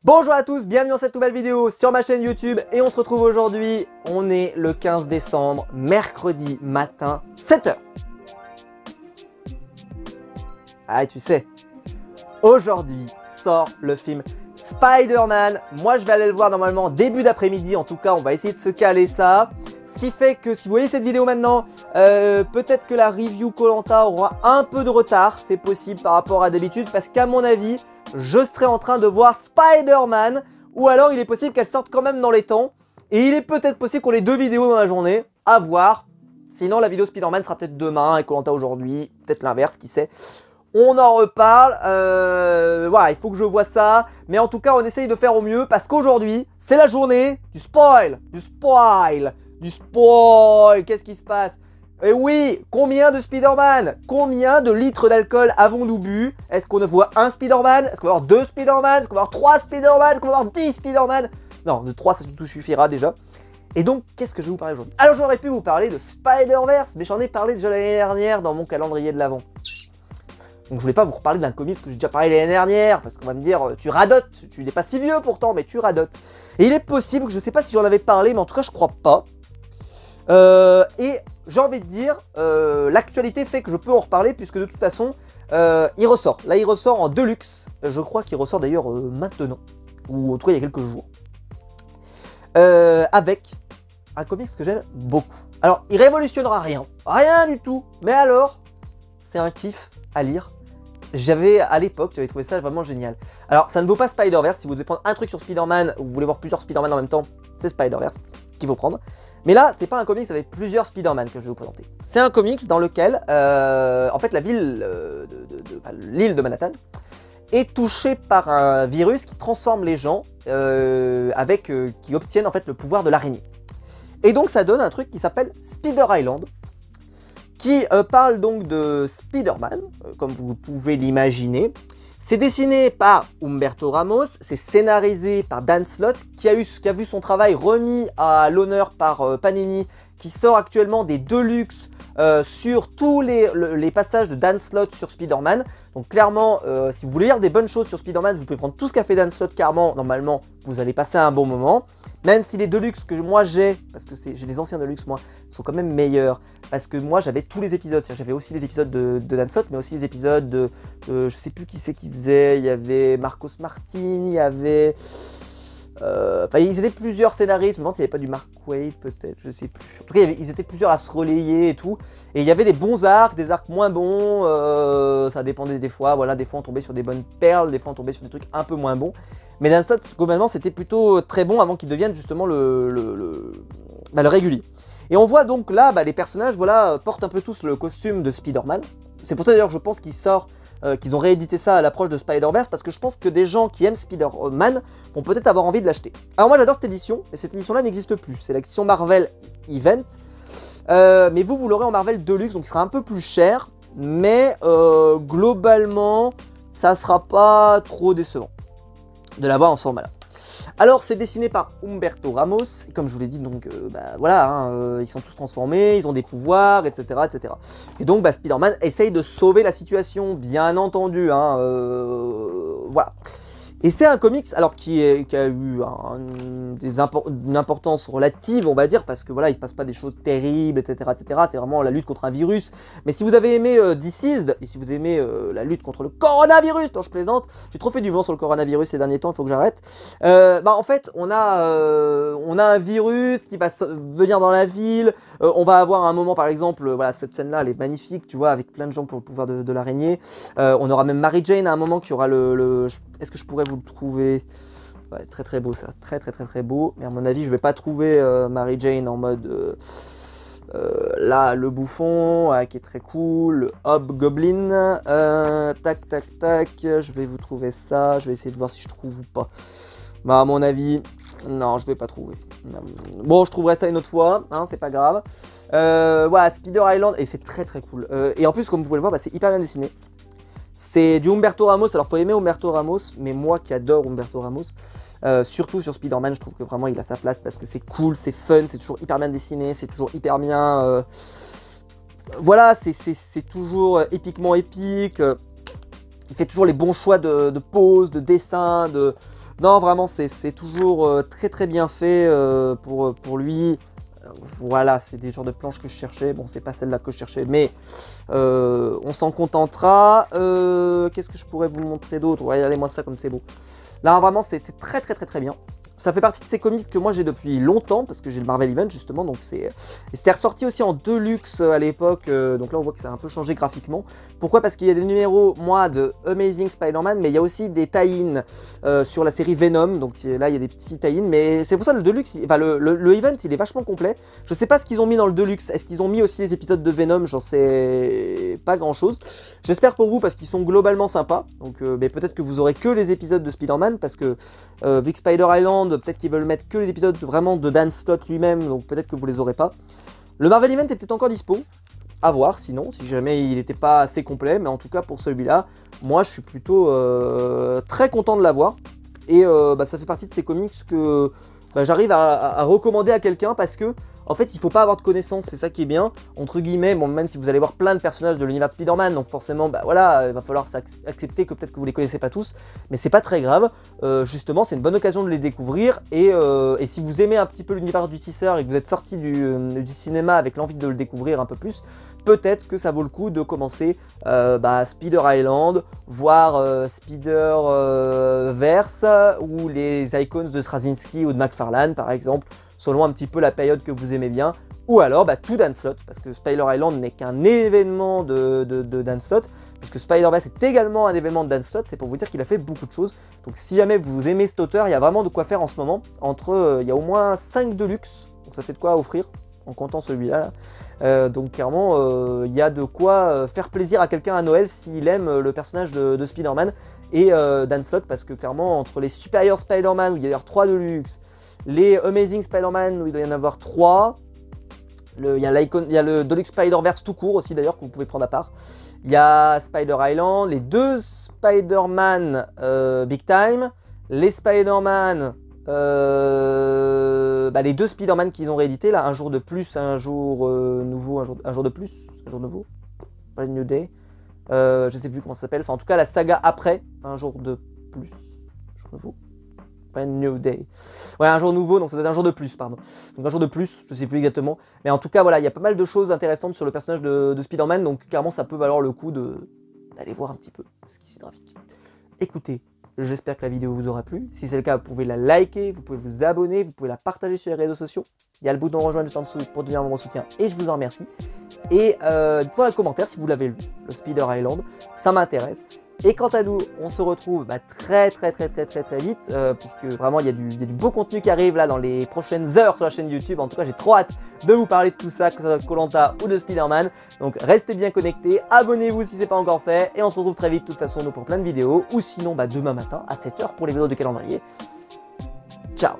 Bonjour à tous, bienvenue dans cette nouvelle vidéo sur ma chaîne YouTube et on se retrouve aujourd'hui, on est le 15 décembre, mercredi matin, 7 h. Ah tu sais, aujourd'hui sort le film Spider-Man. Moi je vais aller le voir normalement début d'après-midi, en tout cas on va essayer de se caler ça. Ce qui fait que si vous voyez cette vidéo maintenant, peut-être que la review Koh-Lanta aura un peu de retard, c'est possible par rapport à d'habitude, parce qu'à mon avis, je serai en train de voir Spider-Man, ou alors il est possible qu'elle sorte quand même dans les temps, et il est peut-être possible qu'on ait deux vidéos dans la journée, à voir. Sinon la vidéo Spider-Man sera peut-être demain, et Koh-Lanta aujourd'hui, peut-être l'inverse, qui sait. On en reparle, voilà, il faut que je vois ça, mais en tout cas on essaye de faire au mieux, parce qu'aujourd'hui, c'est la journée du spoil, qu'est-ce qui se passe? Et oui, combien de Spider-Man? Combien de litres d'alcool avons-nous bu? Est-ce qu'on voit un Spider-Man? Est-ce qu'on va avoir deux Spider-Man? Est-ce qu'on va avoir trois Spider-Man? Est-ce qu'on va avoir 10 Spider-Man? Non, de 3 ça tout suffira déjà. Et donc, qu'est-ce que je vais vous parler aujourd'hui? Alors j'aurais pu vous parler de Spider-Verse, mais j'en ai parlé déjà l'année dernière dans mon calendrier de l'Avent. Donc je voulais pas vous reparler d'un comics que j'ai déjà parlé l'année dernière, parce qu'on va me dire, tu radotes, tu n'es pas si vieux pourtant, mais tu radotes. Et il est possible que je sais pas si j'en avais parlé, mais en tout cas je crois pas. Et j'ai envie de dire, l'actualité fait que je peux en reparler, puisque de toute façon, il ressort. Là il ressort en Deluxe, je crois qu'il ressort d'ailleurs maintenant, ou en tout cas il y a quelques jours. Avec un comics que j'aime beaucoup. Alors il révolutionnera rien, rien du tout, mais alors, c'est un kiff à lire. À l'époque, j'avais trouvé ça vraiment génial. Alors, ça ne vaut pas Spider-Verse. Si vous devez prendre un truc sur Spider-Man, ou vous voulez voir plusieurs Spider-Man en même temps, c'est Spider-Verse qu'il faut prendre. Mais là, c'est pas un comics avec plusieurs Spider-Man que je vais vous présenter. C'est un comics dans lequel, en fait, la ville, l'île de Manhattan, est touchée par un virus qui transforme les gens, qui obtiennent en fait le pouvoir de l'araignée. Et donc, ça donne un truc qui s'appelle Spider Island, qui parle donc de Spider-Man, comme vous pouvez l'imaginer. C'est dessiné par Humberto Ramos, c'est scénarisé par Dan Slott, qui a vu son travail remis à l'honneur par Panini, qui sort actuellement des Deluxe sur tous les passages de Dan Slott sur Spider-Man. Donc clairement, si vous voulez lire des bonnes choses sur Spider-Man, vous pouvez prendre tout ce qu'a fait Dan Slott, carrément, normalement, vous allez passer un bon moment. Même si les Deluxe que moi j'ai, parce que j'ai les anciens Deluxe moi, sont quand même meilleurs. Parce que moi j'avais tous les épisodes, j'avais aussi les épisodes de Dan Slott, mais aussi les épisodes de je sais plus qui c'est qui faisait, il y avait Marcos Martin, il y avait... Enfin, ils étaient plusieurs scénaristes, je me demande s'il n'y avait pas du Mark Waid peut-être, je sais plus. En tout cas, ils étaient plusieurs à se relayer et tout. Et il y avait des bons arcs, des arcs moins bons, ça dépendait des fois. Voilà, des fois on tombait sur des bonnes perles, des fois on tombait sur des trucs un peu moins bons. Mais Dan Slott, globalement, c'était plutôt très bon avant qu'il devienne justement le régulier. Et on voit donc là, les personnages voilà, portent un peu tous le costume de Spider-Man. C'est pour ça d'ailleurs que je pense qu'il sort... qu'ils ont réédité ça à l'approche de Spider-Verse, parce que je pense que des gens qui aiment Spider-Man vont peut-être avoir envie de l'acheter. Alors moi j'adore cette édition, mais cette édition-là n'existe plus. C'est l'édition Marvel Event, mais vous l'aurez en Marvel Deluxe, donc il sera un peu plus cher, mais globalement, ça sera pas trop décevant de l'avoir en ce format-là. Alors c'est dessiné par Humberto Ramos, et comme je vous l'ai dit, donc voilà, hein, ils sont tous transformés, ils ont des pouvoirs, etc. etc. Et donc Spider-Man essaye de sauver la situation, bien entendu, hein, voilà. Et c'est un comics alors qui a eu une importance relative, on va dire, parce que voilà, il se passe pas des choses terribles, etc. etc. C'est vraiment la lutte contre un virus. Mais si vous avez aimé Deceased, et si vous aimez la lutte contre le coronavirus, non je plaisante, j'ai trop fait du vent sur le coronavirus ces derniers temps, il faut que j'arrête. En fait, on a un virus qui va venir dans la ville, on va avoir un moment par exemple, voilà, cette scène-là, elle est magnifique, tu vois, avec plein de gens qui ont le pouvoir de l'araignée. On aura même Mary Jane à un moment qui aura est-ce que je pourrais vous le trouver? Ouais, très très beau ça, très beau. Mais à mon avis, je vais pas trouver Mary Jane en mode là, le bouffon, qui est très cool, le Hobgoblin. Tac, tac, tac. Je vais vous trouver ça. Je vais essayer de voir si je trouve ou pas. À mon avis, non, je vais pas trouver. Bon, je trouverai ça une autre fois, hein, c'est pas grave. Voilà, Spider Island, et c'est très cool. Et en plus, comme vous pouvez le voir, c'est hyper bien dessiné. C'est du Humberto Ramos, alors faut aimer Humberto Ramos, mais moi qui adore Humberto Ramos, surtout sur Spider-Man, je trouve que vraiment il a sa place parce que c'est cool, c'est fun, c'est toujours hyper bien dessiné, c'est toujours hyper bien... voilà, c'est toujours épiquement épique, il fait toujours les bons choix de pose, de dessin, Non, vraiment, c'est toujours très très bien fait pour lui. Voilà, c'est des genres de planches que je cherchais. Bon, c'est pas celle-là que je cherchais, mais on s'en contentera. Qu'est-ce que je pourrais vous montrer d'autre? Regardez-moi ça comme c'est beau. Là, vraiment, c'est très très très très bien. Ça fait partie de ces comics que moi j'ai depuis longtemps, parce que j'ai le Marvel Event justement, donc c'était ressorti aussi en Deluxe à l'époque, donc là on voit que ça a un peu changé graphiquement. Pourquoi? Parce qu'il y a des numéros, moi, de Amazing Spider-Man, mais il y a aussi des tie-in sur la série Venom, donc là il y a des petits tie-in, mais c'est pour ça le Deluxe, enfin le Event il est vachement complet. Je sais pas ce qu'ils ont mis dans le Deluxe, est-ce qu'ils ont mis aussi les épisodes de Venom? J'en sais pas grand chose. J'espère pour vous parce qu'ils sont globalement sympas, donc mais peut-être que vous aurez que les épisodes de Spider-Man, parce que vu que Spider Island, peut-être qu'ils veulent mettre que les épisodes vraiment de Dan Slott lui-même, donc peut-être que vous les aurez pas. Le Marvel Event est peut-être encore dispo, à voir sinon, si jamais il n'était pas assez complet, mais en tout cas pour celui-là, moi je suis plutôt très content de l'avoir. Et ça fait partie de ces comics que j'arrive à recommander à quelqu'un parce que en fait il faut pas avoir de connaissances, c'est ça qui est bien, entre guillemets, bon, même si vous allez voir plein de personnages de l'univers de Spider-Man, donc forcément voilà, il va falloir accepter que peut-être que vous les connaissez pas tous, mais c'est pas très grave, justement c'est une bonne occasion de les découvrir, et si vous aimez un petit peu l'univers du Teaser et que vous êtes sorti du cinéma avec l'envie de le découvrir un peu plus, peut-être que ça vaut le coup de commencer Spider Island, voire Spider-Verse, ou les Icons de Straczynski ou de McFarlane par exemple, selon un petit peu la période que vous aimez bien, ou alors tout Dan Slott, parce que Spider Island n'est qu'un événement de Dan Slott, puisque Spider-Verse est également un événement de Dan Slott, c'est pour vous dire qu'il a fait beaucoup de choses. Donc si jamais vous aimez cet auteur, il y a vraiment de quoi faire en ce moment, il y a au moins 5 Deluxe, donc ça fait de quoi offrir, en comptant celui-là. Donc clairement, il y a de quoi faire plaisir à quelqu'un à Noël s'il aime le personnage de Spider-Man et Dan Slott, parce que clairement, entre les Superior Spider-Man, où il y a d'ailleurs 3 Deluxe, les Amazing Spider-Man, où il doit y en avoir 3, il y a le Deluxe Spider-Verse tout court aussi d'ailleurs, que vous pouvez prendre à part. Il y a Spider Island, les 2 Spider-Man Big Time, les Spider-Man, les 2 Spider-Man qu'ils ont réédités, là, un jour de plus, un jour nouveau, un jour de plus, un jour nouveau, pas New Day, je sais plus comment ça s'appelle, enfin en tout cas la saga après, un jour de plus, un jour nouveau. New Day. Ouais, un jour nouveau, donc ça doit être un jour de plus, pardon. Donc un jour de plus, je sais plus exactement. Mais en tout cas, voilà, il y a pas mal de choses intéressantes sur le personnage de Spider-Man, donc clairement, ça peut valoir le coup d'aller voir un petit peu ce qui est graphique. Écoutez, j'espère que la vidéo vous aura plu. Si c'est le cas, vous pouvez la liker, vous pouvez vous abonner, vous pouvez la partager sur les réseaux sociaux. Il y a le bouton rejoindre juste en dessous pour devenir mon soutien, et je vous en remercie. Et dites-moi dans les commentaires si vous l'avez lu, le Spider Island, ça m'intéresse. Et quant à nous, on se retrouve très vite, puisque vraiment il y a du beau contenu qui arrive là dans les prochaines heures sur la chaîne YouTube. En tout cas, j'ai trop hâte de vous parler de tout ça, que ce soit de Koh-Lanta ou de Spider-Man. Donc restez bien connectés, abonnez-vous si ce n'est pas encore fait, et on se retrouve très vite de toute façon nous pour plein de vidéos, ou sinon demain matin à 7 h pour les vidéos de calendrier. Ciao.